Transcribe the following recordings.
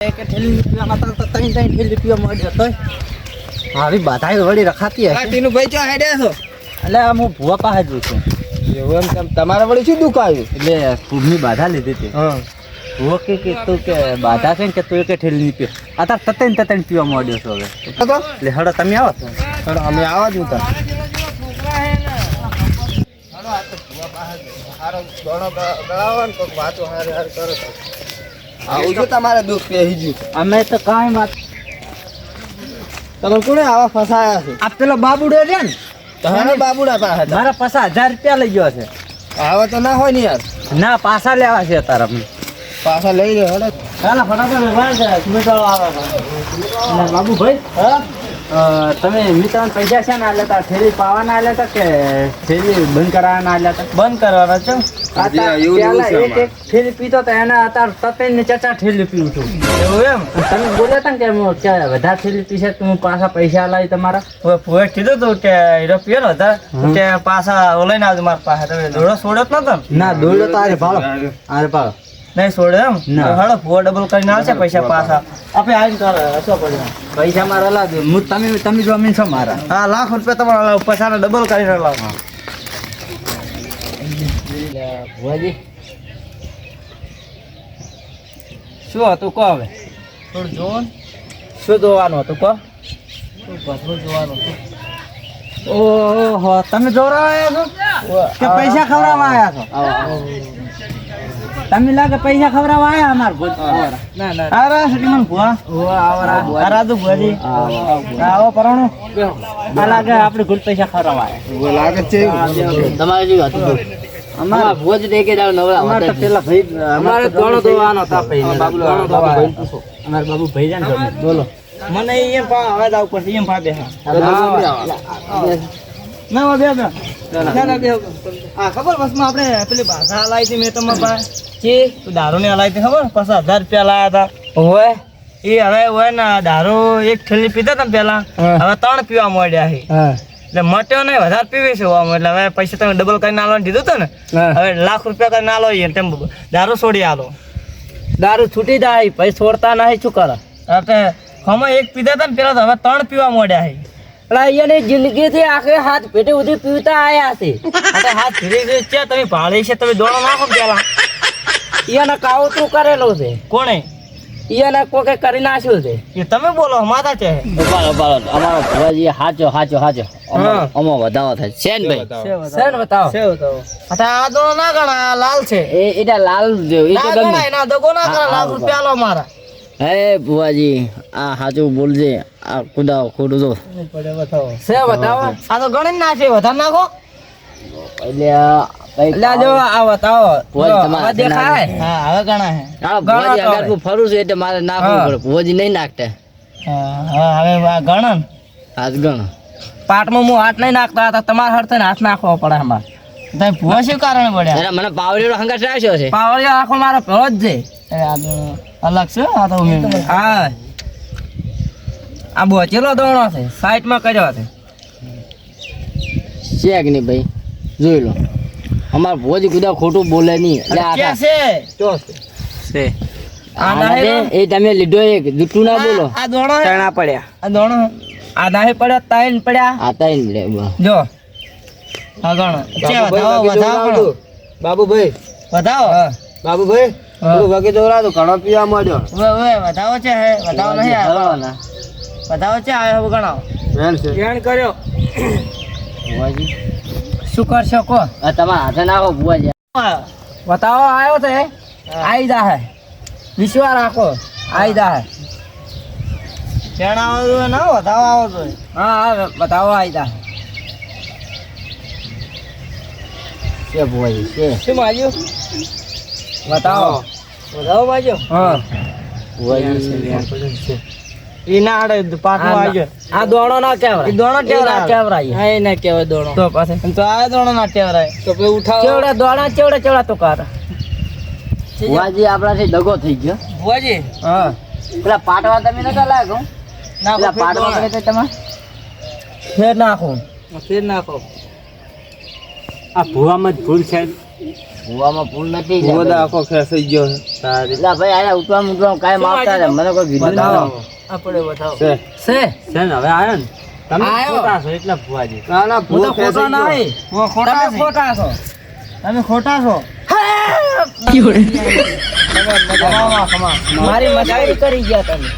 એક ઠેલી પીવામાં તો ત્રણ ઠેલી પીવા મળી જતો મારી બાધાઈ વળી રખાતી હશે ટીનુ ભાઈ ચો હેડ્યા છો એટલે હું ભૂવા પાસે જ છું એવું એમ તમારા વળી શું દુખ આવ્યું એટલે ફૂગની બાધા લીધી હતી હા ભૂવો કે તું કે બાધા છે ને કે તું એક ઠેલી નહીં પીવ અત્યારે તતન પીવા માંડ્યો છો હવે એટલે હડો તમે આવો તો ચાલો અમે આવા જ ઉતા આવું છું તમારે દુઃખ પહેરી ગયું અમે તો કાંઈ વાત તમે કોને આવા ફસાયા છે આ પેલો બાબુડો છે ને તમારા બાબુડા પાસે હતા. મારા પાછા 1000 રૂપિયા લઈ ગયો છે આવા તો ના હોય ને યાર ના પાછા લેવા છે તારા પાછા લઈ લે હડો ચાલો ફટાફટ વાળ જાય મિત્રો આવે બાબુ ભાઈ હા તમે મિત્રો પૈસા છે ને આ લેતા ઠેલી પાવાના આ લેતા કે ઠેલી બંધ કરાવવાના આ લેતા બંધ કરવાના છે એક ઠેલી પીતો તો એના અત્યારે તપેન ને ચચા ઠેલી પીવું છું એવું એમ તમે બોલ્યા હતા ને કે વધારે ઠેલી પીશે તો હું પાછા પૈસા લાવી તમારા પૂરે કીધું તું કે હીરો પીએ ને વધારે કે પાછા ઓલાઈને આવજો મારા પાસે તમે દોડો છોડ્યો જ નતો ને ના દોડ્યો તો આરે ભાળો નહીં છોડે એમ ના. હળો પૂરો ડબલ કરીને આવશે પૈસા પાછા આપણે આવીને તારે હસો પડે પૈસા મારા લાવ હું તમે જમીન છો મારા હા લાખ રૂપિયા તમારા લાવ પૈસા ડબલ કરીને લાવ ભુવાજી શું હતું કહો હવે થોડું જોવો ને શું જોવાનું હતું કહો પથરું જોવાનું હતું ઓહો તમે જોરાવા આવ્યા છો કે પૈસા ખવડાવવા આવ્યા છો તમે લાગે પૈસા ખવડાવવા આવ્યા અમાર ભોજ ના ના આરા સટીમન ભુવા આ રાજુ ભુવાજી આવો પરણો આ લાગે આપણે ગુડ પૈસા ખવડાવવા આવ્યા લાગે છે તમારે જેવું હતું અમારા ભોજ દેખે જાવ નવરા અમાર તો પેલા ભાઈ અમારે દોણો દોવાનો હતા ભાઈ બાબુ ભાઈ પૂછો અમાર બાબુ ભાઈ જાન બોલો મને એમ હવે દાવ પડશે એમ ભાવે ના બે બે આ ખબર બસમાં આપણે પેલી ભાષા હલાવી હતી મેં તમારા પાસે તું દારૂ ને હલાવી હતી ખબર પાછા 1000 રૂપિયા લાયા હતા ઓય એ હવે હોય ને દારૂ એક થેલી પીતા હતા ને પેલા હવે 3 પીવા મળ્યા છે એટલે મટ્યો નહીં વધારે પીવી છે આમ એટલે હવે પૈસા તમે ડબલ કરીને આલવાનું કીધું હતું ને હવે લાખ રૂપિયા કરીને આલો તેમ દારૂ છોડી આલો દારૂ છૂટી જાય પછી છોડતા નહીં શું કરે આપણે હમણાં એક પીધા હતા ને પેલા તો હવે 3 પીવા મળ્યા છે એટલે અહીંયાની જિંદગીથી આખે હાથ પેટે સુધી પીવતા આયા છે એટલે હાથ ધીરે છે તમે ભાળી છે તમે દોડો નાખો પેલા એને કાવતરું કરેલું છે કોણે એને કોકે કરી નાખ્યું છે એ તમે બોલો માતા છે અમારો ભુવાજી હાચો અમો વધાવો થાય શેન ભાઈ શેન બતાવો આ દોડો ના ગણા લાલ છે એટા લાલ જો એ તો ગમે એના દગો ના કરે લાખ રૂપિયા લો મારા હે ભુવાજી આ હાચું બોલજે આ કુદાવ ખોડું તો સે બતાવો આ તો ગણી ના છે વધારે નાખો એટલે જો આ બતાવો ભુવાજી દેખાય હા હવે ગણા છે ભુવાજી અગર હું ફરું છું એટલે મારે નાખવું પડે ભુવાજી નહીં નાખતા હા હવે આ ગણન હાથ ગણ પાટમાં હું હાથ નહીં નાખતા હતા તમારા હાથ થઈને હાથ નાખવો પડે અમારે તમે ભૂવા શું કારણે પડ્યા મને પાવડીનો હંગાટ રાખ્યો છે પાવડિયો આખો મારો ભેળો જ છે આ તો અલગ છે આ તો હા આ બોચેલો દોણો છે સાઈડમાં કર્યો છે શેક નહીં ભાઈ જોઈ લો અમાર ભોજી કુદા ખોટું બોલે નહીં એટલે આ ક્યાં છે છે એ તમે લીધો એક જૂઠું ના બોલો આ દોણો તણા પડ્યા આ દોણો આ નાહી પડ્યા તાઈન પડ્યા આ તાઈન લે જો આ ગણો છે વધાવો બાબુભાઈ વધાવો બાબુભાઈ તું વગી દોરા તો ઘણો પીવા માંડ્યો ઓય વધાવો છે હે વધાવો નહીં આવ્યો વધાવો છે આવ્યો ગણાવો કેણ કર્યો ભુવાજી શું કરશો કો તમારા હાથે નાખો ભુવાજી બતાવો આવ્યો છે આઈ જા હે વિશ્વાસ રાખો આઈ જા હે કેણ આવો ના વધાવો આવો તો હા બતાવો આઈ જા છે ભુવાજી છે શું માર્યું બતાવો વધાવો માર્યો હા ભુવાજી ઈ ના આડે પાટમાં આવજો આ દોણો ના કહેવાય ઈ દોણો કેવરાય હા એ ના કહેવાય દોણો તો પાસે તો આ દોણો ના કહેવાય તો પે ઉઠાવો ચેવડા દોણા ચેવડા તો કર ભુવાજી આપણાથી દગો થઈ ગયો ભુવાજી હા પેલા પાટવા તમે નતા લાગો ના પેલા પાટવા કરે તો તમે ફેર નાખો ફેર નાખો આ ભુવામાં જ ભૂલ છે ભૂવામાં ફૂલ નથી ભૂવો તો આખો ખેંચાઈ ગયો છે. એટલે ભાઈ આયા ઉતવા કાંઈ માપતા હતા મને કોઈ કીધું બતાવો. આપણે બતાવો છે. છે ને હવે આવ્યો ને તમે આયો. ખોટા છો એટલે ભૂવાજી ના ના હું તો ભૂવો ખોટો ખેંચાઈ નહીં ગયો. તમે ખોટા છો તમે ખોટા છો મારી મસ્કરી કરી ગયા તમે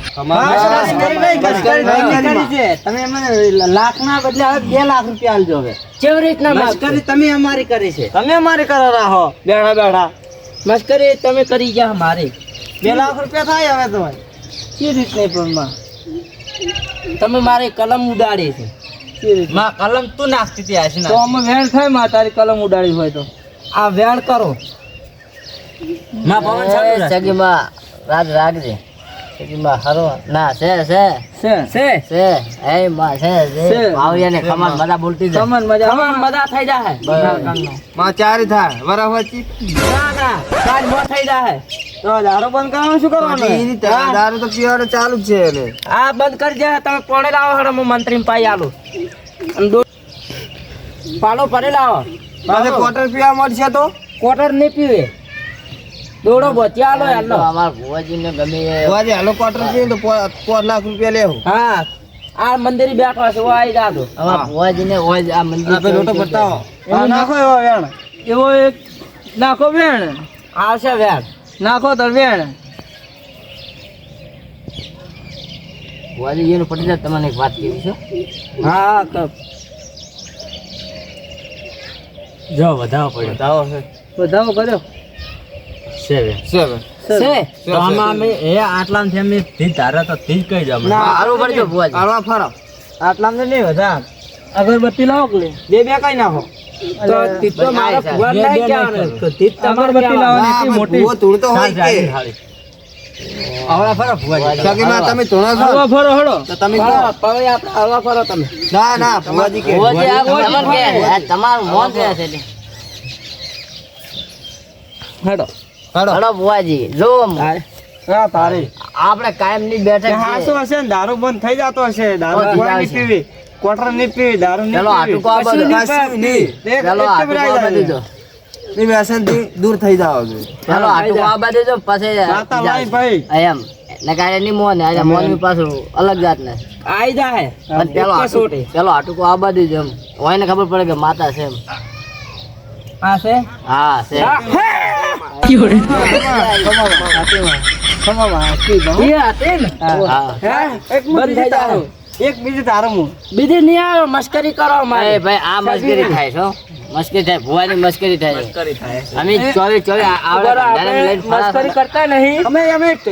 તમે મને લાખના બદલે હવે 2 લાખ રૂપિયા આલજો હવે કેવી રીતના મસ્કરી તમે અમારી કરી છે તમે અમારી કરો રાખો બેઠા બેઠા મસ્કરી તમે કરી ગયા મારી 2 લાખ રૂપિયા થાય હવે તમારે કેવી રીતના પણ તમે મારી કલમ ઉડાડી છે માં કલમ તું નાખતી હતી આશી તો અમે વેણ થાય માં તારી કલમ ઉડાડી હોય તો આ વેણ કરો ના પવન ચાલુ રાખ. સગીમાં રાજ રાખજે સગીમાં હરો ના છે છે એ માં છે પાવડિયાને ખમાન મજા બોલતી જાય ખમાન મજા થઈ જાય માં ચારી થાય વરાવતી ના કાલ મો થઈ જાય તો દારૂ બંધ કરવાનું શું કરવાનું દારૂ તો પીવાનું ચાલુ જ છે એને. આ બંધ કરી દે તમે પોણે લાવો હડો હું મંત્રી પાઈ આલું પાલો ભરે લાવો પાછે ક્વાર્ટર પીવા મળશે તો કોટર નહીં પીવે દોડો બચ્યા આલો આલો અમાર ભુવાજીને ગમે ભુવાજી હાલો ક્વાર્ટર પીએ તો 4 લાખ રૂપિયા લેવું. હા આ મંદિર બેઠો છે ઓ આઈ જાતો અમાર ભુવાજીને ઓય આ મંદિર આપણે લોટો બતાવો. એવો નાખો એવો વેણ એવો એક નાખો વેણ આવશે વેણ નાખો તો વેણ ભુવાજી એનું પડી જાય તમને એક વાત કેવી છે હા જો વધાવો પડ્યો વધાવો કર્યો તો આમાં અમે આટલામાંથી અમે 30 ધારા તો 30 કહી જાવ ના હારું પડજો ભુવાજી હાલવા ફરો. આટલામ તો નહીં વધાર અગરબત્તી લાવો કે બે કઈ નાખો તો તીત તો મારા ભુવા નહીં કહેવાનું તીત અગરબત્તી લાવવાની એટલી મોટી ભૂવો ધૂળ તો હોય કે. આવડા ફરો ભુવાજી સગીમાં તમે ધૂણો છો હળવા ફરો હળો તો તમે કહો. હવે આપણે હળવા ફરો તમે ના ના ભુવાજી કે તમારું મોન છે હેડો હાલો. હળો ભુવાજી જો હા તારે આપણે કાયમ ની બેઠક હાસો હશે ને દારૂ બંધ થઈ જતો હશે દારૂ ઓ, કોઈ નહીં પીવી ક્વાર્ટર નહીં પીવી દારૂ નહીં ચલો આટુકો આ કશું બધું કશું નહીં. ચલો આટુકો આ બધું જો એ વ્યસનથી દૂર થઈ જાઓ છો. ચલો આટુકો આ બધું જો પછી માતા ભાઈ ભાઈ એમ ને કાય ની મોન આ મોન ની પાછું અલગ જાત ને આઈ જાય ચલો આટુકો આ બધું જ એમ ઓયને ખબર પડે કે માતા છે એમ આ છે હા છે એક બીજી તારું બીજી નહીં આવે મસ્કરી કરો મારે ભાઈ આ મસ્કરી થાય છો મસ્કરી થાય ભુવાની મસ્કરી થાય અમે 24 મસ્કરી કરતા નહીં અમે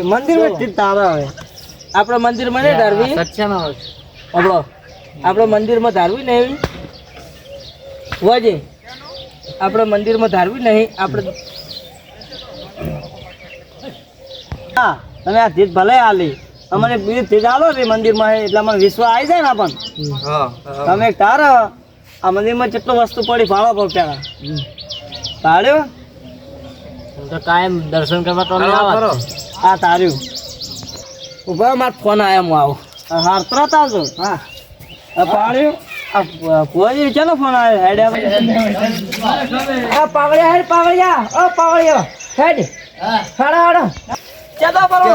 મંદિર માં તારા આવે આપણે મંદિર માં નહીં ધારવી આપણે મંદિર માં ધારવી નહીં ભુવાજી આપણે મંદિર માં ધારવી નહીં આપણે હા તમે આ જીત ભલે આલી અમને બીજી ચીજ આલો ને મંદિર માં એટલે અમને વિશ્વાસ આવી જાય ને આપણ તમે એક તારો આ મંદિર માં કેટલો વસ્તુ પડી ભાડો પર પેલા ભાડ્યો તો કાયમ દર્શન કરવા તો આ તાર્યું ઉભા મારો ફોન આવ્યો હું આવું હાર તરત આવજો હા આ ભાડ્યું આ ભુવાજી ચાલો ફોન આવ્યો હેડ આ પાવળિયા હેડ હાડો હાડો ચાલો બરો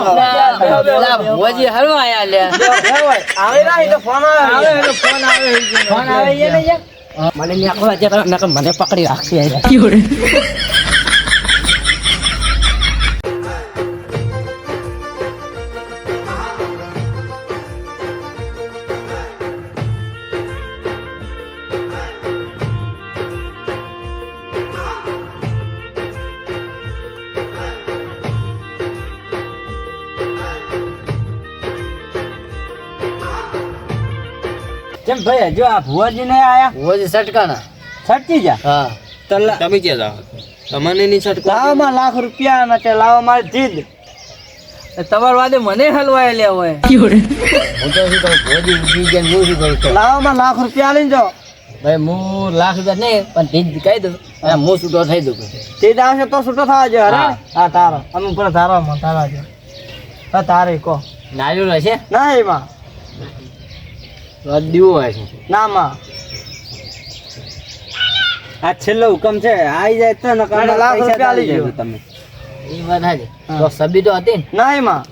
ભુવાજી હારો આયા લે આવે ના એટલે ફોન આવે ફોન આવે એ નહીં મને ની આખો આજે મને પકડી રાખી આયા કેમ ભાઈ જો આ ભુવાજી ને આયા ભુવાજી સટકાના છટકી જા હા તમે ક્યાં જાઓ તમને નહીં છટકો લાવમાં લાખ રૂપિયા માટે લાવવા મારી જીદ તમાર વાદે મને હલવાય લે હોય હું તો શું કરું ભુવાજી ઉઠી ગયા હું શું કરું લાવવામાં લાખ રૂપિયા આલીને જાઓ ભાઈ હું લાખ રૂપિયા નહીં પણ ભીજ કહી દઉં અને હું છૂટો થઈ દઉં તે આવશે તો છૂટો થવા જોઈએ અરે હા. હા તારો અમે ઉપર તારા છે હા તારે કહો નાર્યું રહેશે ના એમાં દીવો હોય છે ના માં આ છેલ્લો હુકમ છે આવી જાય તો નકર ના, લાખ પૈસા રૂપિયા આલી દેજો ગયો. તમે એ વાત હાજી તો સબી તો હતી ને ના એમાં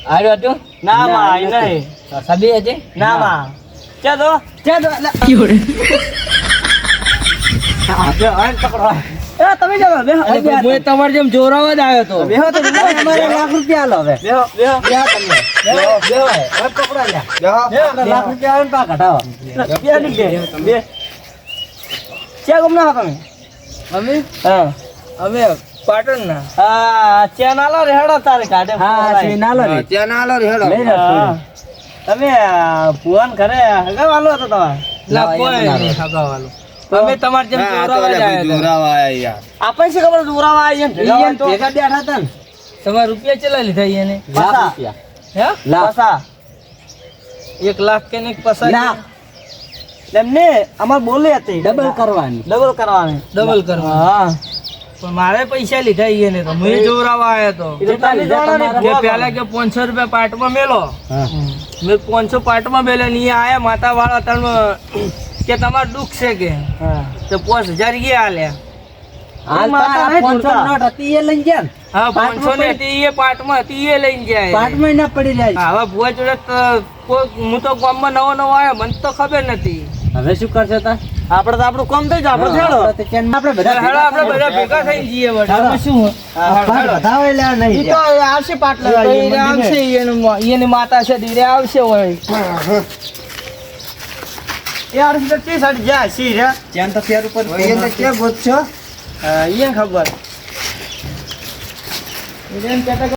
આવ્યો હતું ના માં ના, આઈ નથી. નહીં તો સબી હતી ના માં ચા દો એ તમે ચાલો બેહો તમારે જેમ જોરાવા જ આવ્યો તો બેહો તો અમારે લાખ રૂપિયા આલો હવે બેહો બેહો બેહો તમે બેહો બેહો હવે પકડો લ્યા બેહો લાખ રૂપિયા આવે ને પા ઘટાવો બે ની બે ચા ગમના તમે અમે હા અમે પાટણ ના હા ચા નાલો રે હેડો તારે કાઢે હા તે નાલો રે ત્યાં ના આલો રે હેડો લઈ લો હા. તમે ભુવન ઘરે હગાવાલો હતો તમારે ના ના, કોઈ એમ ના નહીં હગાવાલો અમે તમારે જેમ હા, આ તો જોરાવા જ અલ્યા આવ્યા જોરાવા આયા યાર. આપણે શું ખબર દોરાવા આવી એમ ભેગા હોય તો ભેગા બેઠા હતા ને હતા તમારે રૂપિયા ચેલા લીધા એને લાખ પાછા. રૂપિયા હે લાખ પાછા 1 લાખ કે ને પસાર લાખ એમને અમાર બોલી હતી ડબલ કરવાની ડબલ કરવાની ડબલ કરવા હા પણ મારે પૈસા લીધા એને તો હું જોરાવા આવ્યો તો એ તો તારી જોડાની કે ભુવા પેલા કે 500 રૂપિયા પાટમાં મેલો હા મેં 500 પાટમાં મેલે ને ઈ આયા માતા વાળા તણ કે તમાર દુઃખ છે કે હા તો 5000 ગયા આલ્યા હાલ માતા તારા નહીં 500 ભૂલતા. નોટ હતી એ લઈને ગયા ને હા પાટમાં 500 ને હતી એ પાટમાં હતી એ લઈને જાય પાટમાં ના પડી જાય હા, હવે ભુવા જોડે તો હું તો ગામમાં નવો આવ્યો મને તો ખબર નથી હવે શું કરશો તા આપણે તો આપણું કામ થઈ જાય આપણે છેડો આપણે તો ચેન- આપણે બધા હેડો આપણે બધા ભેગા થઈ જઈએ વળી. હેડો. આમાં શું પાટ બધા હોય એટલે નહીં ઈ તો આવશે પાટલા તો ઈને આવશે એની માતા છે ધીરે આવશે હોય યાર તો તે સાડી જા સી રે ચેન તો ફેર ઉપર ભાઈ એને ક્યાં ગોતશો? ઈને ખબર એને કહેતા કે